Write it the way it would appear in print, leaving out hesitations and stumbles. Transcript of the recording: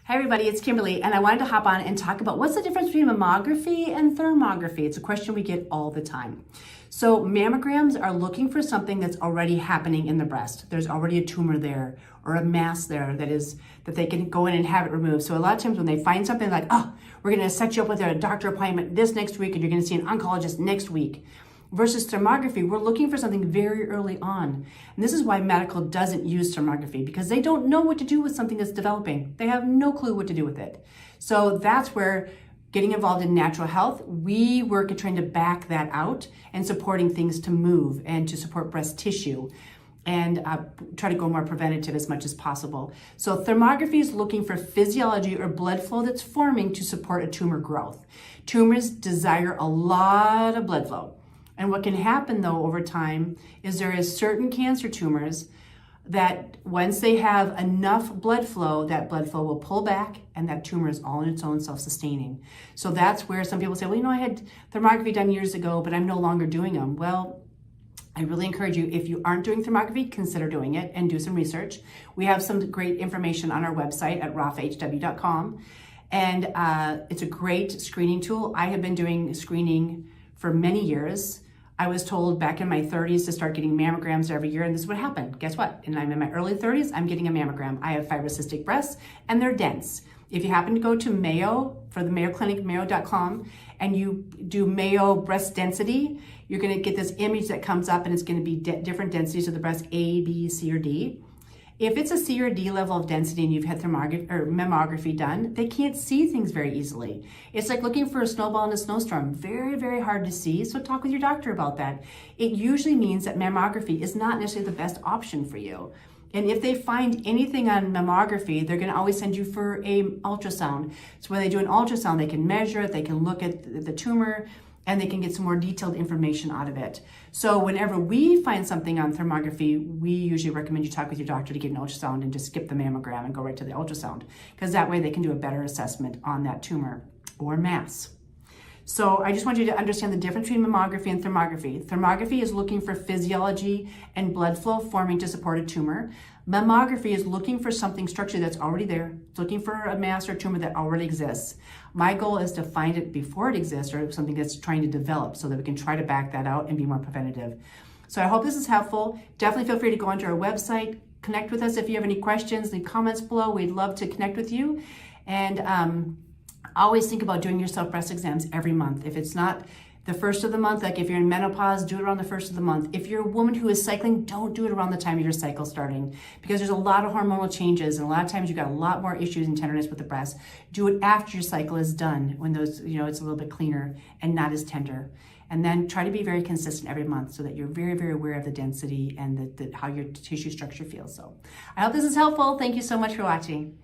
Hi everybody, it's Kimberly, and I wanted to hop on and talk about what's the difference between mammography and thermography. It's a question we get all the time. So mammograms are looking for something that's already happening in the breast. There's already a tumor there or a mass there that they can go in and have it removed. So a lot of times when they find something like, oh, we're gonna set you up with a doctor appointment this next week and you're gonna see an oncologist next week. Versus thermography, we're looking for something very early on. And this is why medical doesn't use thermography, because they don't know what to do with something that's developing. They have no clue what to do with it. So that's where getting involved in natural health, we work at trying to back that out and supporting things to move and to support breast tissue and try to go more preventative as much as possible. So thermography is looking for physiology or blood flow that's forming to support a tumor growth. Tumors desire a lot of blood flow. And what can happen though over time is there is certain cancer tumors that once they have enough blood flow, that blood flow will pull back and that tumor is all on its own self-sustaining. So that's where some people say, well, I had thermography done years ago, but I'm no longer doing them. Well, I really encourage you, if you aren't doing thermography, consider doing it and do some research. We have some great information on our website at rafahw.com. And it's a great screening tool. I have been doing screening for many years. I was told back in my 30s to start getting mammograms every year, and this is what happened. Guess what? And I'm in my early 30s, I'm getting a mammogram. I have fibrocystic breasts, and they're dense. If you happen to go to Mayo, for the Mayo Clinic, mayo.com, and you do Mayo breast density, you're gonna get this image that comes up, and it's gonna be different densities of the breast, A, B, C, or D. If it's a C or D level of density and you've had thermography or mammography done, they can't see things very easily. It's like looking for a snowball in a snowstorm. Very, very hard to see, so talk with your doctor about that. It usually means that mammography is not necessarily the best option for you. And if they find anything on mammography, they're gonna always send you for a ultrasound. So when they do an ultrasound, they can measure it, they can look at the tumor, and they can get some more detailed information out of it. So whenever we find something on thermography, we usually recommend you talk with your doctor to get an ultrasound and just skip the mammogram and go right to the ultrasound, because that way they can do a better assessment on that tumor or mass. So I just want you to understand the difference between mammography and thermography. Thermography is looking for physiology and blood flow forming to support a tumor. Mammography is looking for something structurally that's already there. It's looking for a mass or tumor that already exists. My goal is to find it before it exists or something that's trying to develop so that we can try to back that out and be more preventative. So I hope this is helpful. Definitely feel free to go onto our website, connect with us if you have any questions, leave comments below. We'd love to connect with you. And always think about doing your self-breast exams every month. If it's not the first of the month, like if you're in menopause, do it around the first of the month. If you're a woman who is cycling, don't do it around the time of your cycle starting, because there's a lot of hormonal changes and a lot of times you've got a lot more issues and tenderness with the breast. Do it after your cycle is done, when those, it's a little bit cleaner and not as tender. And then try to be very consistent every month so that you're very, very aware of the density and how your tissue structure feels. So I hope this is helpful. Thank you so much for watching.